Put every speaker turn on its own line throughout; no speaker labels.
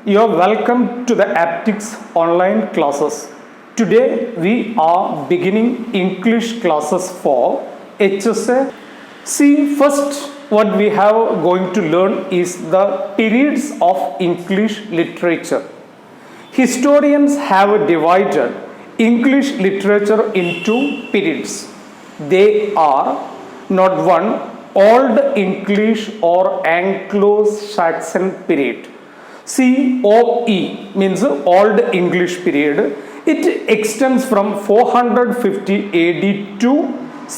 You are welcome to the Aptics online classes. Today we are beginning English classes for HSA. See, first what we have going to learn is the periods of English literature. Historians have divided English literature into periods. They are not one Old English or Anglo-Saxon period. COE means Old English period. It extends from 450 AD to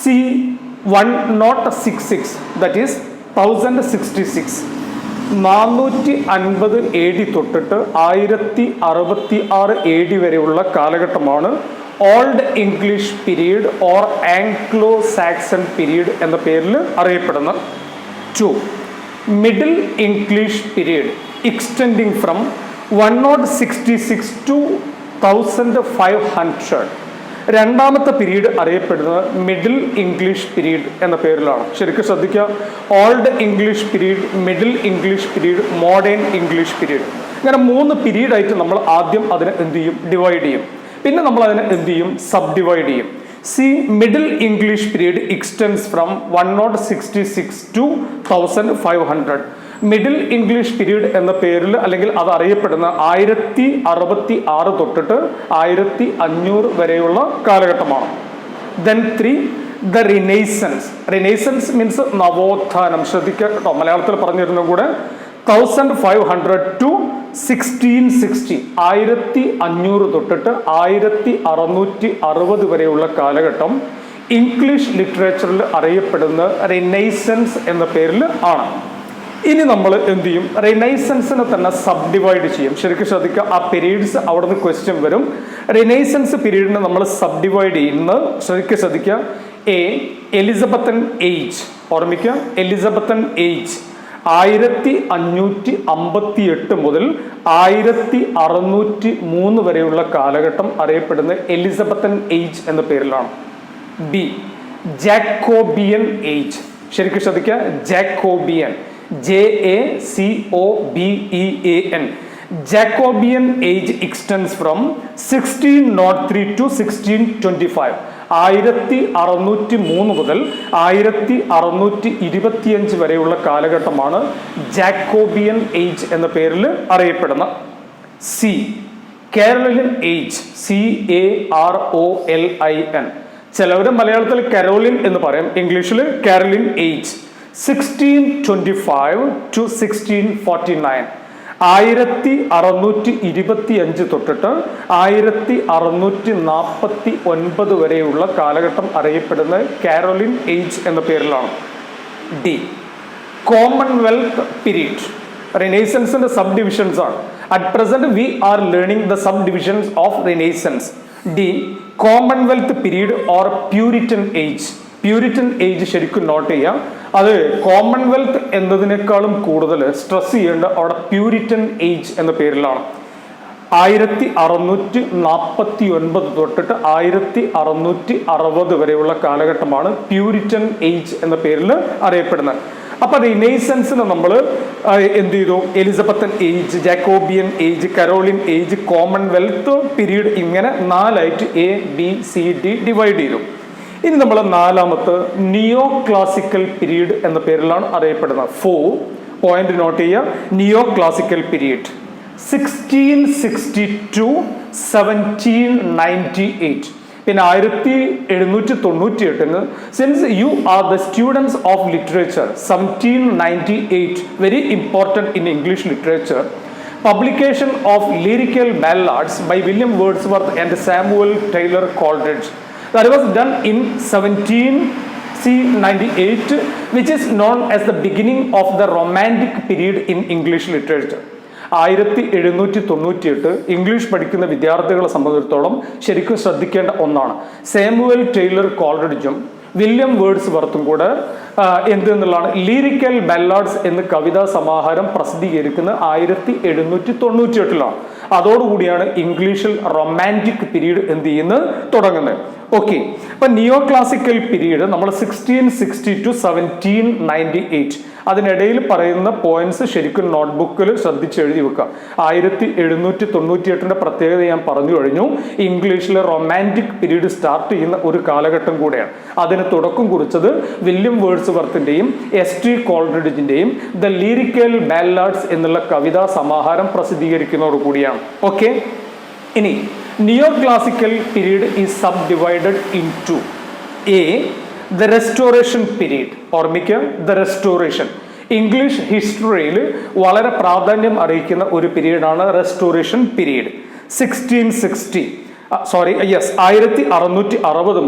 C1066, that is 1066. 450 AD തൊട്ടിട്ട് 1066 AD വരെയുള്ള കാലഘട്ടമാണ് old English period or Anglo Saxon period എന്ന പേരിൽ അറിയപ്പെടുന്നത്. 2. Middle English period extending from 1066 to 1500. രണ്ടാമത്തെ period അറിയപ്പെടുന്നത് middle English period എന്ന പേരിലാണ്. ശരിക്കും ശ്രദ്ധിക്കുക, old English period, middle English period, modern English period, ഇങ്ങനെ 3 പീരീഡായിട്ട് നമ്മൾ ആദ്യം അതിനെ എന്ത് ചെയ്യും, ഡിവൈഡ് ചെയ്യും. പിന്നെ നമ്മൾ അതിനെ എന്ത് ചെയ്യും, സബ് ഡിവൈഡ് ചെയ്യും. Middle English period extends from 1066 to 1500. Middle English period എന്ന പേരിൽ അല്ലെങ്കിൽ അത് അറിയപ്പെടുന്ന 1066 തൊട്ടിട്ട് 1500 വരെയുള്ള കാലഘട്ടമാണ്. Then 3, the renaissance. Renaissance means നവോത്ഥാനം. ശ്രദ്ധിക്കുക കേട്ടോ, മലയാളത്തിൽ പറഞ്ഞിരുന്ന കൂടെ. 1500 to 1660, 1500 തൊട്ടിട്ട് 1660 വരെയുള്ള കാലഘട്ടം ഇംഗ്ലീഷ് ലിറ്ററേച്ചറിൽ അറിയപ്പെടുന്ന റിനൈസൻസ് എന്ന പേരിൽ ആണ്. ഇനി നമ്മൾ എന്ത് ചെയ്യും, റിനൈസൻസിനെ തന്നെ സബ് ഡിവൈഡ് ചെയ്യും. ശരിക്കും ശ്രദ്ധിക്കുക, ആ പീരീഡ്സ് അവിടെ നിന്ന് ക്വസ്റ്റ്യൻ വരും. റിനൈസൻസ് പീരീഡിനെ നമ്മൾ സബ് ഡിവൈഡ് ചെയ്യുന്നത് ശരിക്കും ശ്രദ്ധിക്കുക. Elizabethan age. ഓർമ്മിക്കുക, എലിസബത്തൻ ഏജ് 1558 മുതൽ 1603 വരെയുള്ള കാലഘട്ടം അറിയപ്പെടുന്ന എലിസബത്തൻ ഏജ് എന്ന പേരിലാണ്. B, Jacobean age. ശരിക്കും ശ്രദ്ധിക്കുക, Jacobean, JACOBEAN. Jacobean age extends from 1603 to 1625. 1603 മുതൽ 1625 വരെയുള്ള കാലഘട്ടമാണ് ജാക്കോബിയൻ ഏജ് എന്ന പേരിൽ അറിയപ്പെടുന്നത്. C, Caroline age. CAROLIN. ചിലവർ മലയാളത്തിൽ കരോലിൻ എന്ന് പറയും, ഇംഗ്ലീഷിൽ കാരോലിൻ ഏജ്. 1625 to 1649. 1625 തൊട്ടിട്ട് 1649 വരെയുള്ള കാലഘട്ടം അറിയപ്പെടുന്നത് കാരോലിൻ ഏജ് എന്ന പേരിലാണ്. The, Commonwealth period. റിനൈസൻസിന്റെ സബ് ഡിവിഷൻസ് ആണ്. At present we are learning the sub divisions of Renaissance. The, Commonwealth period or Puritan age. Puritan age ശരിക്കും നോട്ട് ചെയ്യാം. അത് കോമൺവെൽത്ത് എന്നതിനേക്കാളും കൂടുതൽ സ്ട്രെസ് ചെയ്യേണ്ട അവിടെ പ്യൂരിറ്റൻ ഏജ് എന്ന പേരിലാണ്. 1649 തൊട്ടിട്ട് 1660 വരെയുള്ള കാലഘട്ടമാണ് പ്യൂരിറ്റൻ ഏജ് എന്ന പേരിൽ അറിയപ്പെടുന്നത്. അപ്പൊ റിനൈസൻസിന് നമ്മൾ എന്ത് ചെയ്തു, Elizabethan age, Jacobean age, Caroline age, Commonwealth period, ഇങ്ങനെ 4ആയിട്ട് ABCD ഡിവൈഡ് ചെയ്തു. ഇനി നമ്മൾ നാലാമത്തെ നിയോ ക്ലാസിക്കൽ പീരീഡ് എന്ന പേരിലാണ് അറിയപ്പെടുന്നത്. 4 പോയിന്റ് നോട്ട് ചെയ്യുക. നിയോ ക്ലാസിക്കൽ പീരീഡ് 1660 to 1798. പിന്നെ 1798 since you are the students of literature, 1798 very important in English literature. Publication of lyrical ballads by William Wordsworth and Samuel Taylor Coleridge. That was done in 1798, which is known as the beginning of the Romantic period in English literature. 1798 English പഠിക്കുന്ന വിദ്യാർത്ഥികളെ സംബന്ധിച്ചിടത്തോളം ശരിക്കും ശ്രദ്ധിക്കേണ്ട ഒന്നാണ്. Samuel Taylor കോൾറിഡ്ജും William വേർഡ്സ്വർത്തും കൂടെ എന്തെന്നുള്ളതാണ് lyrical ബാല്ലാഡ്സ് എന്ന് കവിതാ സമാഹാരം പ്രസിദ്ധീകരിക്കുന്ന 1798 അതോടുകൂടിയാണ് ഇംഗ്ലീഷിൽ റൊമാൻറ്റിക് പീരീഡ് എന്ത് ചെയ്യുന്നത് തുടങ്ങുന്നത്. ഓക്കെ, അപ്പൊ നിയോ ക്ലാസിക്കൽ പീരീഡ് നമ്മൾ 1660 to 1798 അതിനിടയിൽ പറയുന്ന പോയിന്റ്സ് ശരിക്കും നോട്ട്ബുക്കിൽ ശ്രദ്ധിച്ച് എഴുതി വെക്കുക. 1798 പ്രത്യേകത ഞാൻ പറഞ്ഞു കഴിഞ്ഞു. ഇംഗ്ലീഷിലെ റൊമാൻറ്റിക് പീരീഡ് സ്റ്റാർട്ട് ചെയ്യുന്ന ഒരു കാലഘട്ടം കൂടെയാണ്. അതിന് തുടക്കം കുറിച്ചത് വില്യം വേർഡ്സ്വർത്തിന്റെയും S.T. കോൾറിഡ്ജിന്റെയും ദ ലിറിക്കൽ ബാല്ലാഡ്സ് എന്നുള്ള കവിതാ സമാഹാരം പ്രസിദ്ധീകരിക്കുന്നതോടു കൂടിയാണ്. ഓക്കെ, ഇനി neo classical period is sub divided into the restoration period. ഓർമ്മിക്കുക, ദ റെസ്റ്റോറേഷൻ ഇംഗ്ലീഷ് ഹിസ്റ്ററിയിൽ വളരെ പ്രാധാന്യം അറിയിക്കുന്ന ഒരു പീരീഡാണ് റെസ്റ്റോറേഷൻ പീരീഡ്. 1660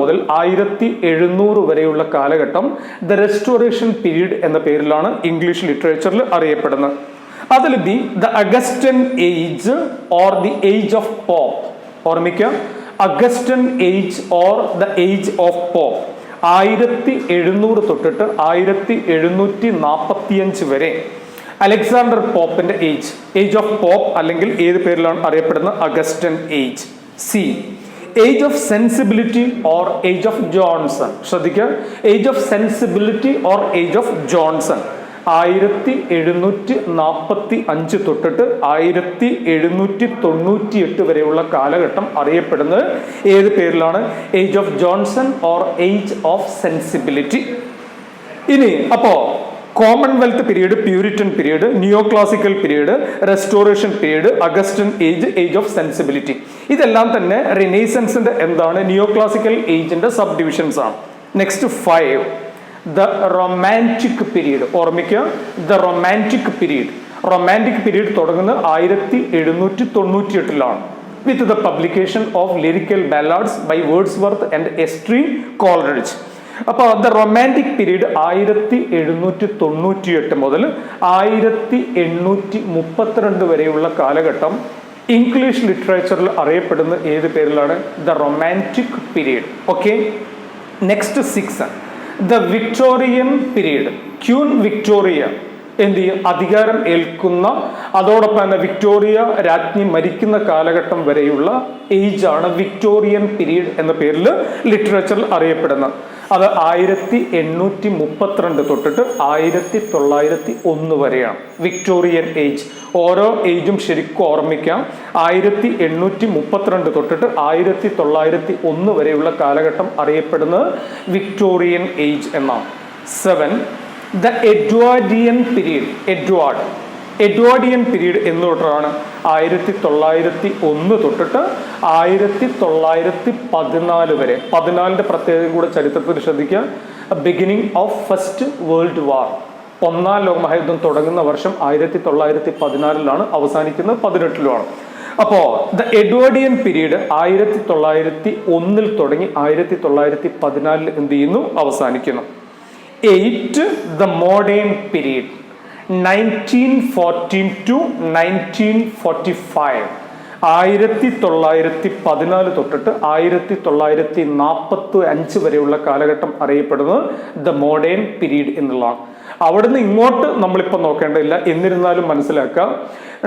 മുതൽ 1700 വരെയുള്ള കാലഘട്ടം ദ റെസ്റ്റോറേഷൻ പീരീഡ് എന്ന പേരിലാണ് ഇംഗ്ലീഷ് ലിറ്ററേച്ചറിൽ അറിയപ്പെടുന്നത്. അതിൽ the Augustan age or the age of Pope. ഓർമ്മിക്കുക, Augustan age or the age of Pope 1700 തൊട്ടിട്ട് 1745 വരെ അലക്സാണ്ടർ പോപ്പിന്റെ ഏജ് ഓഫ് പോപ്പ് അല്ലെങ്കിൽ ഏത് പേരിലാണ് അറിയപ്പെടുന്നത്? Augustan age. Age of sensibility or age of Johnson. ശ്രദ്ധിക്കുക, age of sensibility or age of Johnson 1745 തൊട്ടിട്ട് 1798 വരെയുള്ള കാലഘട്ടം അറിയപ്പെടുന്നത് ഏത് പേരിലാണ്? Age of Johnson or age of sensibility. ഇനി അപ്പോ Commonwealth period, Puritan period, neo classical period, Restoration period, Augustan age, age of sensibility, ഇതെല്ലാം തന്നെ റിനൈസൻസിന്റെ എന്താണ്? നിയോ ക്ലാസിക്കൽ ഏജിന്റെ സബ് ഡിവിഷൻസ് ആണ്. Next 5 the Romantic period. ഓർമ്മിക്കുക, the Romantic period. Romantic period തുടങ്ങുന്നത് 1798 with the publication of Lyrical Ballads by Wordsworth and S.T. Coleridge. അപ്പോൾ the Romantic period 1798 മുതൽ 1832 വരെയുള്ള കാലഘട്ടം ഇംഗ്ലീഷ് ലിറ്ററേച്ചറിൽ അറിയപ്പെടുന്ന ഏത് പേരിലാണ്? The Romantic period. Okay, next 6 the Victorian period. Queen Victoria എന്ത് ചെയ്യും? അധികാരം ഏൽക്കുന്ന, അതോടൊപ്പം തന്നെ വിക്ടോറിയ രാജ്ഞി മരിക്കുന്ന കാലഘട്ടം വരെയുള്ള ഏജ് ആണ് വിക്ടോറിയൻ പീരീഡ് എന്ന പേരിൽ ലിറ്ററേച്ചറിൽ അറിയപ്പെടുന്നത്. അത് 1832 തൊട്ടിട്ട് 1901 വരെയാണ് വിക്ടോറിയൻ ഏജ്. ഓരോ ഏജും ശരിക്കും ഓർമ്മിക്കാം. 1832 തൊട്ടിട്ട് 1901 വരെയുള്ള കാലഘട്ടം അറിയപ്പെടുന്നത് വിക്ടോറിയൻ ഏജ് എന്നാണ്. 7 ദ എഡ്വാർഡിയൻ പീരീഡ്. എഡ്വാർഡിയൻ പീരീഡ് എന്ന് തൊട്ടാണ് 1901 തൊട്ടിട്ട് 1914 വരെ. 14ന്റെ പ്രത്യേകത കൂടെ ചരിത്രത്തിൽ ശ്രദ്ധിക്കുക. Beginning of first world war, ഒന്നാം ലോകമഹായുദ്ധം തുടങ്ങുന്ന വർഷം 1914 അവസാനിക്കുന്നത് 18 അപ്പോ ദ എഡ്വാർഡിയൻ പീരീഡ് 1901 തുടങ്ങി 1914 എന്ത് ചെയ്യുന്നു? അവസാനിക്കുന്നു. 8 ദ മോഡേൺ പീരീഡ് 1914 to 1945. 1914 തൊട്ടിട്ട് 1945 വരെയുള്ള കാലഘട്ടം അറിയപ്പെടുന്നത് ദ മോഡേൺ പീരീഡ് എന്നുള്ളതാണ്. അവിടുന്ന് ഇങ്ങോട്ട് നമ്മളിപ്പോൾ നോക്കേണ്ടതില്ല. എന്നിരുന്നാലും മനസ്സിലാക്കുക,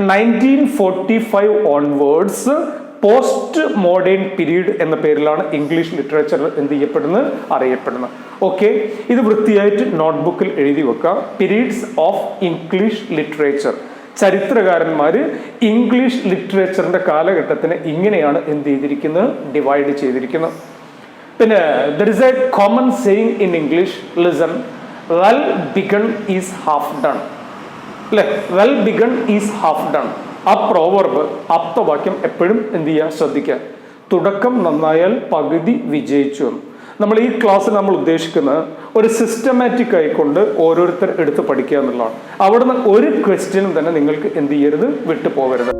1945 ഓൺവേർഡ്സ് പോസ്റ്റ് മോഡേൺ പീരീഡ് എന്ന പേരിലാണ് ഇംഗ്ലീഷ് ലിറ്ററേച്ചർ എന്ത് ചെയ്യപ്പെടുന്നത്? അറിയപ്പെടുന്നത്. ഓക്കെ, ഇത് വൃത്തിയായിട്ട് നോട്ട്ബുക്കിൽ എഴുതി വെക്കുക. Periods of English literature. ചരിത്രകാരന്മാർ ഇംഗ്ലീഷ് ലിറ്ററേച്ചറിന്റെ കാലഘട്ടത്തിന് ഇങ്ങനെയാണ് എന്ത് ചെയ്തിരിക്കുന്നത്? ഡിവൈഡ് ചെയ്തിരിക്കുന്നത്. പിന്നെ there is a common saying in English, listen, well begun is half done. അല്ലെ, well begun is half done. ആ പ്രോവർബ്, ആപ്തവാക്യം എപ്പോഴും എന്ത് ചെയ്യുക? ശ്രദ്ധിക്കുക. തുടക്കം നന്നായാൽ പകുതി വിജയിച്ചു എന്ന്. നമ്മൾ ഈ ക്ലാസ്സിൽ നമ്മൾ ഉദ്ദേശിക്കുന്നത് ഒരു സിസ്റ്റമാറ്റിക് ആയിക്കൊണ്ട് ഓരോരുത്തർ എടുത്ത് പഠിക്കുക എന്നുള്ളതാണ്. അവിടുന്ന് ഒരു ക്വസ്റ്റ്യനും തന്നെ നിങ്ങൾക്ക് എന്ത് ചെയ്യരുത്? വിട്ടു പോകരുത്.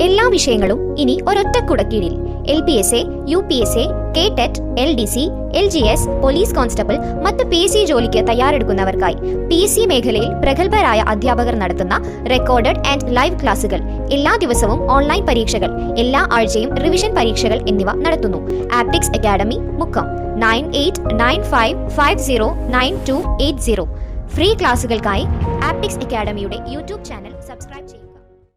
എല്ലാ വിഷയങ്ങളും ഇനി ഒരൊറ്റ കുടക്കീഴിൽ. LPSA, UPSA, KTET, LDC, LGS, police constable, മറ്റ് PSC ജോലിക്ക് തയ്യാറെടുക്കുന്നവർക്കായി PSC മേഖലയിൽ പ്രഗത്ഭരായ അധ്യാപകർ നടത്തുന്ന റെക്കോർഡഡ് ആൻഡ് ലൈവ് ക്ലാസുകൾ, എല്ലാ ദിവസവും ഓൺലൈൻ പരീക്ഷകൾ, എല്ലാ ആഴ്ചയും റിവിഷൻ പരീക്ഷകൾ എന്നിവ നടത്തുന്നു. Aptics academy, Mukkam 989550 909280. ഫ്രീ ക്ലാസുകൾക്കായി ആപ്റ്റിക്സ് അക്കാഡമിയുടെ യൂട്യൂബ് ചാനൽ